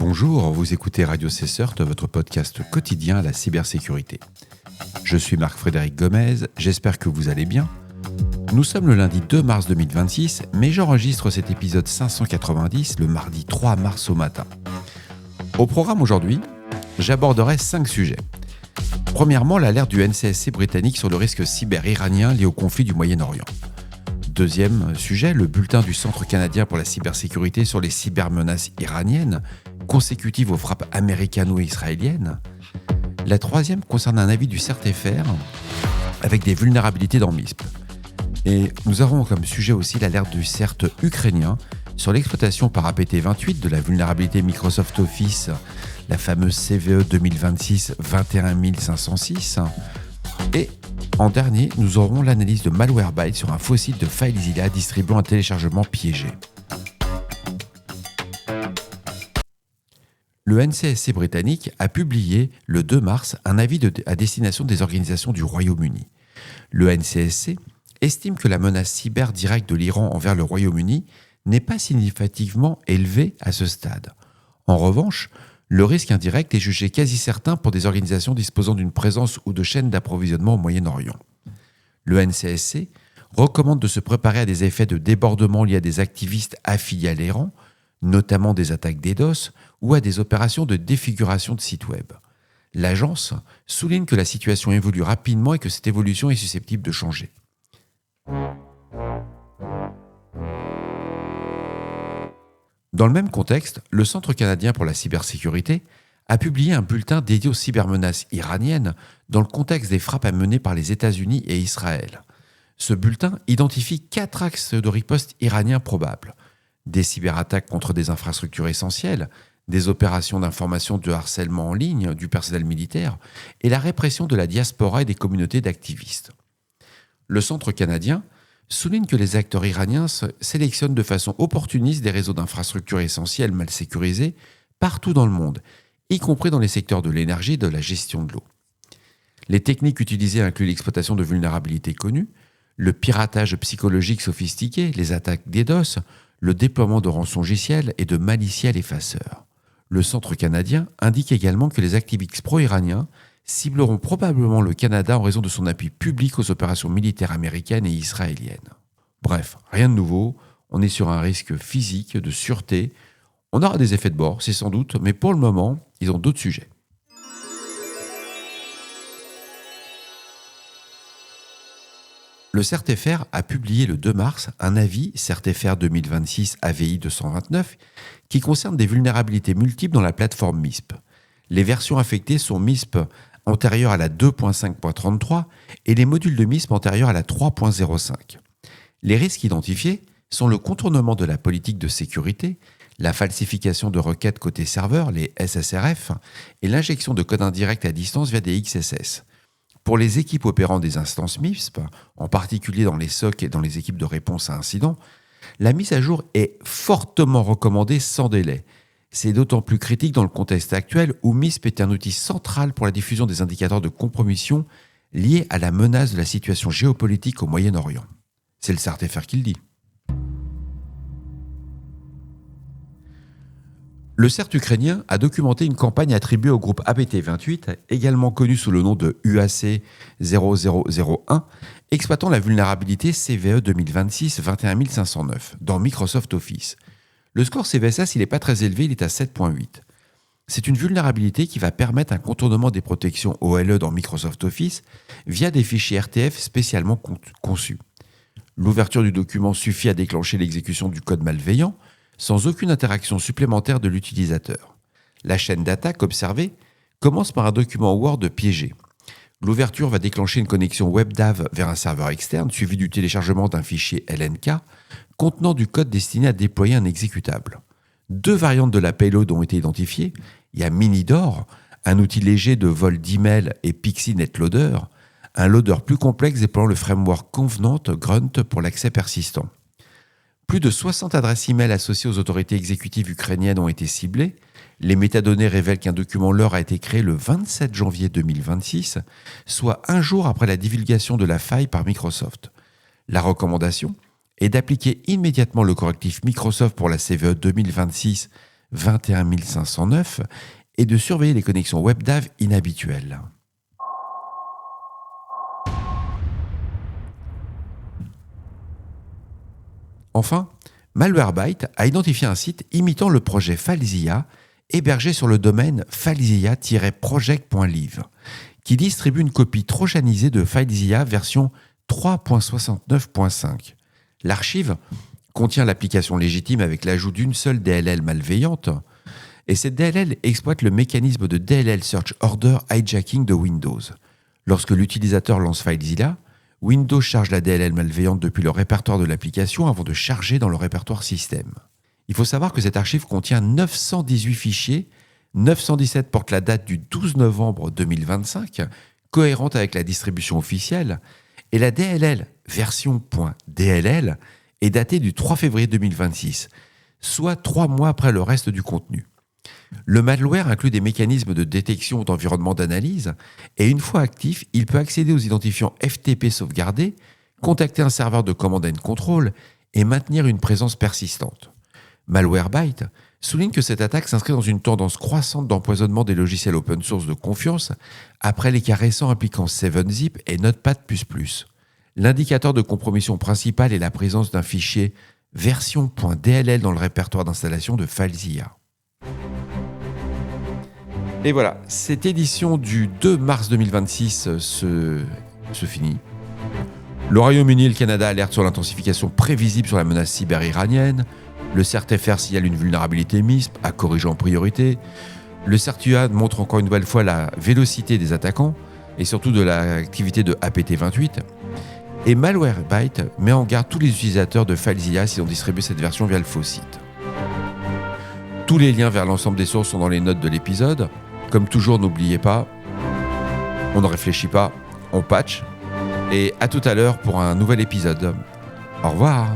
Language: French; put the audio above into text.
Bonjour, vous écoutez Radio CSERT, votre podcast quotidien à la cybersécurité. Je suis Marc-Frédéric Gomez, j'espère que vous allez bien. Nous sommes le lundi 2 mars 2026, mais j'enregistre cet épisode 590 le mardi 3 mars au matin. Au programme aujourd'hui, j'aborderai 5 sujets. Premièrement, l'alerte du NCSC britannique sur le risque cyber iranien lié au conflit du Moyen-Orient. Deuxième sujet, le bulletin du Centre canadien pour la cybersécurité sur les cybermenaces iraniennes, consécutives aux frappes américano-israéliennes. La troisième concerne un avis du CERT-FR avec des vulnérabilités dans MISP. Et nous avons comme sujet aussi l'alerte du CERT ukrainien sur l'exploitation par APT28 de la vulnérabilité Microsoft Office, la fameuse CVE 2026-21506. Et en dernier, nous aurons l'analyse de Malwarebytes sur un faux site de FileZilla distribuant un téléchargement piégé. Le NCSC britannique a publié le 2 mars un avis à destination des organisations du Royaume-Uni. Le NCSC estime que la menace cyber directe de l'Iran envers le Royaume-Uni n'est pas significativement élevée à ce stade. En revanche, le risque indirect est jugé quasi certain pour des organisations disposant d'une présence ou de chaînes d'approvisionnement au Moyen-Orient. Le NCSC recommande de se préparer à des effets de débordement liés à des activistes affiliés à l'Iran, notamment des attaques DDoS ou à des opérations de défiguration de sites web. L'agence souligne que la situation évolue rapidement et que cette évolution est susceptible de changer. Dans le même contexte, le Centre canadien pour la cybersécurité a publié un bulletin dédié aux cybermenaces iraniennes dans le contexte des frappes menées par les États-Unis et Israël. Ce bulletin identifie 4 axes de riposte iraniens probables. Des cyberattaques contre des infrastructures essentielles, des opérations d'information de harcèlement en ligne du personnel militaire et la répression de la diaspora et des communautés d'activistes. Le Centre canadien souligne que les acteurs iraniens sélectionnent de façon opportuniste des réseaux d'infrastructures essentielles mal sécurisés partout dans le monde, y compris dans les secteurs de l'énergie et de la gestion de l'eau. Les techniques utilisées incluent l'exploitation de vulnérabilités connues, le piratage psychologique sophistiqué, les attaques DDoS, le déploiement de rançongiciels et de maliciels effaceurs. Le Centre canadien indique également que les activistes pro-iraniens cibleront probablement le Canada en raison de son appui public aux opérations militaires américaines et israéliennes. Bref, rien de nouveau, on est sur un risque physique, de sûreté. On aura des effets de bord, c'est sans doute, mais pour le moment, ils ont d'autres sujets. Le CERT-FR a publié le 2 mars un avis CERT-FR 2026 AVI 229 qui concerne des vulnérabilités multiples dans la plateforme MISP. Les versions affectées sont MISP antérieures à la 2.5.33 et les modules de MISP antérieurs à la 3.05. Les risques identifiés sont le contournement de la politique de sécurité, la falsification de requêtes côté serveur, les SSRF, et l'injection de code indirect à distance via des XSS. Pour les équipes opérant des instances MISP, en particulier dans les SOC et dans les équipes de réponse à incidents, la mise à jour est fortement recommandée sans délai. C'est d'autant plus critique dans le contexte actuel où MISP est un outil central pour la diffusion des indicateurs de compromission liés à la menace de la situation géopolitique au Moyen-Orient. C'est le CERT-FR qui le dit. Le CERT ukrainien a documenté une campagne attribuée au groupe APT28, également connu sous le nom de UAC 0001, exploitant la vulnérabilité CVE 2026-21509 dans Microsoft Office. Le score CVSS, il n'est pas très élevé, il est à 7.8. C'est une vulnérabilité qui va permettre un contournement des protections OLE dans Microsoft Office via des fichiers RTF spécialement conçus. L'ouverture du document suffit à déclencher l'exécution du code malveillant sans aucune interaction supplémentaire de l'utilisateur. La chaîne d'attaque observée commence par un document Word piégé. L'ouverture va déclencher une connexion WebDAV vers un serveur externe suivi du téléchargement d'un fichier LNK contenant du code destiné à déployer un exécutable. 2 variantes de la payload ont été identifiées. Il y a Minidor, un outil léger de vol d'email, et Pixie NetLoader, un loader plus complexe déployant le framework Covenant Grunt pour l'accès persistant. Plus de 60 adresses email associées aux autorités exécutives ukrainiennes ont été ciblées. Les métadonnées révèlent qu'un document LOR a été créé le 27 janvier 2026, soit un jour après la divulgation de la faille par Microsoft. La recommandation est d'appliquer immédiatement le correctif Microsoft pour la CVE 2026 21509 et de surveiller les connexions WebDAV inhabituelles. Enfin, Malwarebytes a identifié un site imitant le projet FileZilla hébergé sur le domaine filezilla-project.live qui distribue une copie trojanisée de FileZilla version 3.69.5. L'archive contient l'application légitime avec l'ajout d'une seule DLL malveillante et cette DLL exploite le mécanisme de DLL Search Order Hijacking de Windows. Lorsque l'utilisateur lance FileZilla, Windows charge la DLL malveillante depuis le répertoire de l'application avant de charger dans le répertoire système. Il faut savoir que cette archive contient 918 fichiers, 917 porte la date du 12 novembre 2025, cohérente avec la distribution officielle, et la DLL version.dll est datée du 3 février 2026, soit 3 mois après le reste du contenu. Le malware inclut des mécanismes de détection d'environnement d'analyse et une fois actif, il peut accéder aux identifiants FTP sauvegardés, contacter un serveur de command and control et maintenir une présence persistante. Malwarebytes souligne que cette attaque s'inscrit dans une tendance croissante d'empoisonnement des logiciels open source de confiance après les cas récents impliquant 7zip et Notepad++. L'indicateur de compromission principal est la présence d'un fichier version.dll dans le répertoire d'installation de FileZilla. Et voilà, cette édition du 2 mars 2026 se finit. Le Royaume-Uni et le Canada alertent sur l'intensification prévisible sur la menace cyber-iranienne. Le CERT-FR signale une vulnérabilité MISP à corriger en priorité. Le CERT-UA montre encore une nouvelle fois la vélocité des attaquants et surtout de l'activité de APT28. Et Malwarebytes met en garde tous les utilisateurs de FileZilla s'ils ont distribué cette version via le faux site. Tous les liens vers l'ensemble des sources sont dans les notes de l'épisode. Comme toujours, n'oubliez pas, on ne réfléchit pas, on patch. Et à tout à l'heure pour un nouvel épisode. Au revoir.